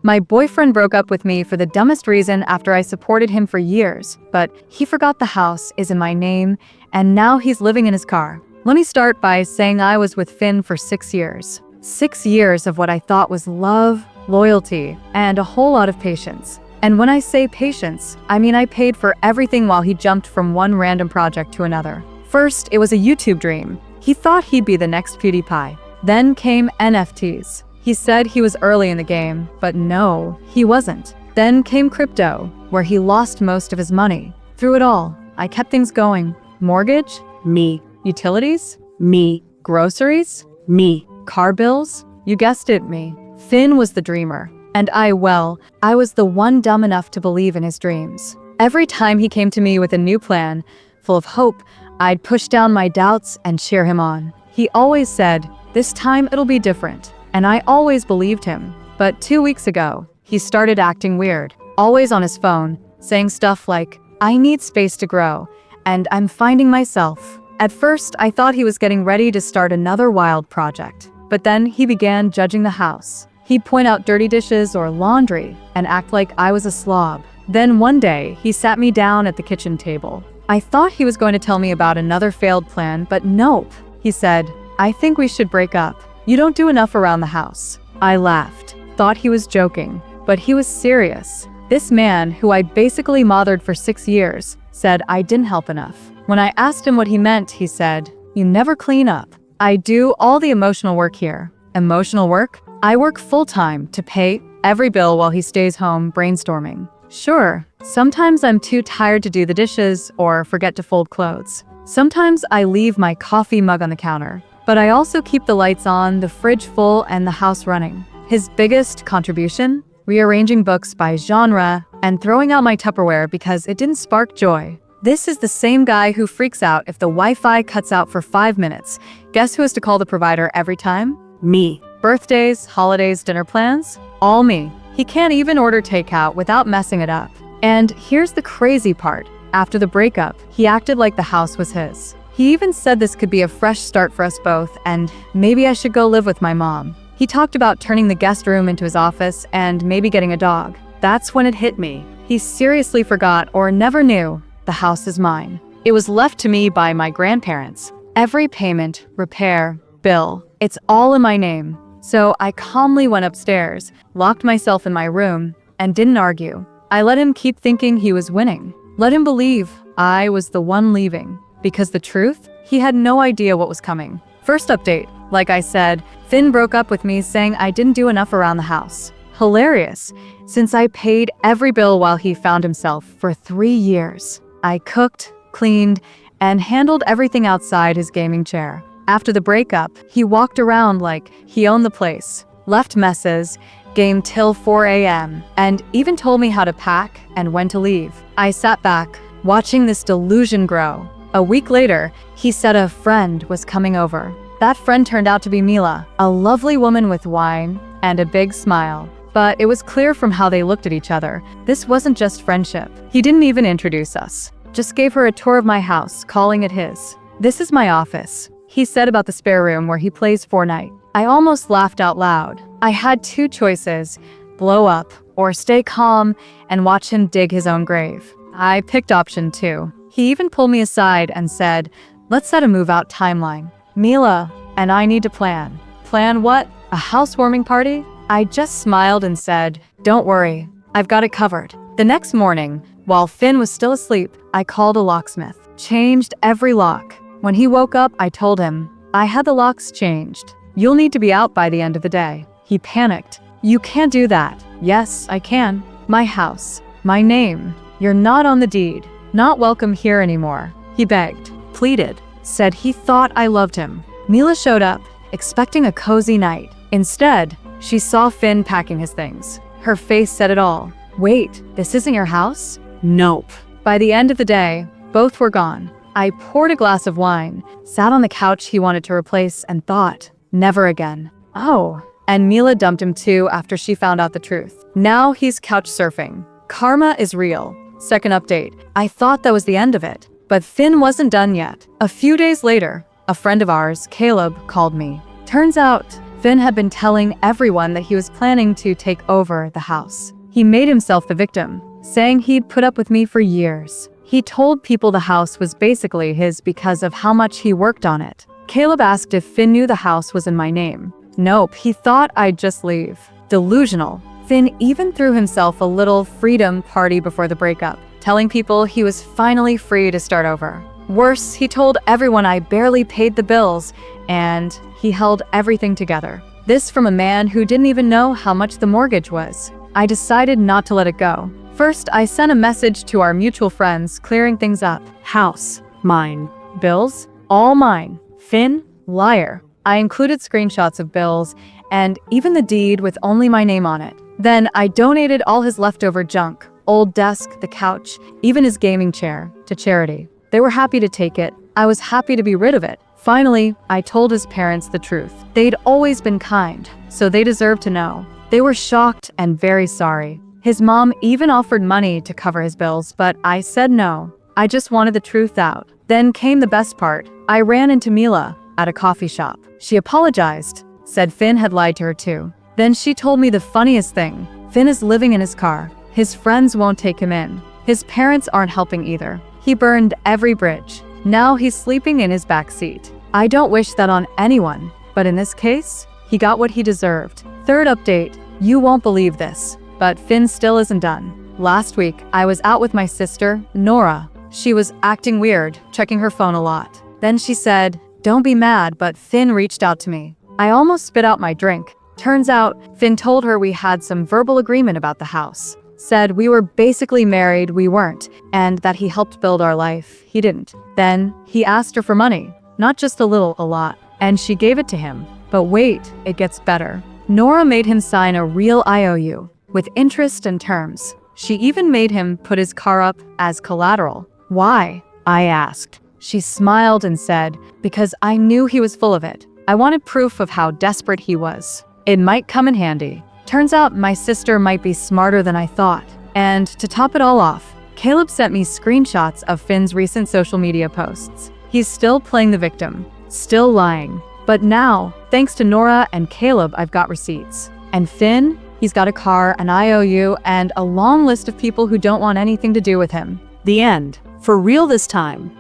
My boyfriend broke up with me for the dumbest reason after I supported him for years, but he forgot the house is in my name, and now he's living in his car. Let me start by saying I was with Finn for 6 years. 6 years of what I thought was love, loyalty, and a whole lot of patience. And when I say patience, I mean I paid for everything while he jumped from one random project to another. First, it was a YouTube dream. He thought he'd be the next PewDiePie. Then came NFTs. He said he was early in the game, but no, he wasn't. Then came crypto, where he lost most of his money. Through it all, I kept things going. Mortgage? Me. Utilities? Me. Groceries? Me. Car bills? You guessed it, me. Finn was the dreamer. And I was the one dumb enough to believe in his dreams. Every time he came to me with a new plan, full of hope, I'd push down my doubts and cheer him on. He always said, "This time it'll be different." And I always believed him. But 2 weeks ago, he started acting weird, always on his phone, saying stuff like, "I need space to grow, and I'm finding myself." At first, I thought he was getting ready to start another wild project. But then he began judging the house. He'd point out dirty dishes or laundry and act like I was a slob. Then one day, he sat me down at the kitchen table. I thought he was going to tell me about another failed plan, but nope. He said, "I think we should break up. You don't do enough around the house." I laughed, thought he was joking, but he was serious. This man, who I'd basically mothered for 6 years, said I didn't help enough. When I asked him what he meant, he said, "You never clean up." I do all the emotional work here. Emotional work? I work full-time to pay every bill while he stays home brainstorming. Sure, sometimes I'm too tired to do the dishes or forget to fold clothes. Sometimes I leave my coffee mug on the counter. But I also keep the lights on, the fridge full, and the house running. His biggest contribution? Rearranging books by genre and throwing out my Tupperware because it didn't spark joy. This is the same guy who freaks out if the Wi-Fi cuts out for 5 minutes. Guess who has to call the provider every time? Me. Birthdays, holidays, dinner plans? All me. He can't even order takeout without messing it up. And here's the crazy part. After the breakup, he acted like the house was his. He even said this could be a fresh start for us both, and maybe I should go live with my mom. He talked about turning the guest room into his office and maybe getting a dog. That's when it hit me. He seriously forgot or never knew the house is mine. It was left to me by my grandparents. Every payment, repair, bill, it's all in my name. So I calmly went upstairs, locked myself in my room, and didn't argue. I let him keep thinking he was winning. Let him believe I was the one leaving. Because the truth, he had no idea what was coming. First update, like I said, Finn broke up with me saying I didn't do enough around the house. Hilarious, since I paid every bill while he found himself for 3 years. I cooked, cleaned, and handled everything outside his gaming chair. After the breakup, he walked around like he owned the place, left messes, gamed till 4 a.m., and even told me how to pack and when to leave. I sat back, watching this delusion grow. A week later, he said a friend was coming over. That friend turned out to be Mila, a lovely woman with wine and a big smile. But it was clear from how they looked at each other, this wasn't just friendship. He didn't even introduce us, just gave her a tour of my house, calling it his. "This is my office," he said about the spare room where he plays Fortnite. I almost laughed out loud. I had 2 choices, blow up or stay calm and watch him dig his own grave. I picked option 2. He even pulled me aside and said, "Let's set a move-out timeline. Mila and I need to plan." Plan what? A housewarming party? I just smiled and said, "Don't worry, I've got it covered." The next morning, while Finn was still asleep, I called a locksmith, changed every lock. When he woke up, I told him, "I had the locks changed. You'll need to be out by the end of the day." He panicked. "You can't do that." "Yes, I can. My house, my name. You're not on the deed. Not welcome here anymore." He begged, pleaded, said he thought I loved him. Mila showed up, expecting a cozy night. Instead, she saw Finn packing his things. Her face said it all. "Wait, this isn't your house?" "Nope." By the end of the day, both were gone. I poured a glass of wine, sat on the couch he wanted to replace, and thought, never again. Oh, and Mila dumped him too after she found out the truth. Now he's couch surfing. Karma is real. Second update, I thought that was the end of it. But Finn wasn't done yet. A few days later, a friend of ours, Caleb, called me. Turns out, Finn had been telling everyone that he was planning to take over the house. He made himself the victim, saying he'd put up with me for years. He told people the house was basically his because of how much he worked on it. Caleb asked if Finn knew the house was in my name. Nope, he thought I'd just leave. Delusional. Finn even threw himself a little freedom party before the breakup, telling people he was finally free to start over. Worse, he told everyone I barely paid the bills, and he held everything together. This from a man who didn't even know how much the mortgage was. I decided not to let it go. First, I sent a message to our mutual friends, clearing things up. House, mine. Bills, all mine. Finn, liar. I included screenshots of bills and even the deed with only my name on it. Then I donated all his leftover junk, old desk, the couch, even his gaming chair, to charity. They were happy to take it. I was happy to be rid of it. Finally, I told his parents the truth. They'd always been kind, so they deserved to know. They were shocked and very sorry. His mom even offered money to cover his bills, but I said no. I just wanted the truth out. Then came the best part. I ran into Mila at a coffee shop. She apologized, said Finn had lied to her too. Then she told me the funniest thing. Finn is living in his car. His friends won't take him in. His parents aren't helping either. He burned every bridge. Now he's sleeping in his back seat. I don't wish that on anyone, but in this case, he got what he deserved. Third update, you won't believe this, but Finn still isn't done. Last week, I was out with my sister, Nora. She was acting weird, checking her phone a lot. Then she said, "Don't be mad, but Finn reached out to me." I almost spit out my drink. Turns out, Finn told her we had some verbal agreement about the house. Said we were basically married, we weren't, and that he helped build our life. He didn't. Then, he asked her for money. Not just a little, a lot. And she gave it to him. But wait, it gets better. Nora made him sign a real IOU, with interest and terms. She even made him put his car up as collateral. Why? I asked. She smiled and said, because I knew he was full of it. I wanted proof of how desperate he was. It might come in handy. Turns out my sister might be smarter than I thought. And to top it all off, Caleb sent me screenshots of Finn's recent social media posts. He's still playing the victim, still lying. But now, thanks to Nora and Caleb, I've got receipts. And Finn, he's got a car, an IOU, and a long list of people who don't want anything to do with him. The end. For real this time.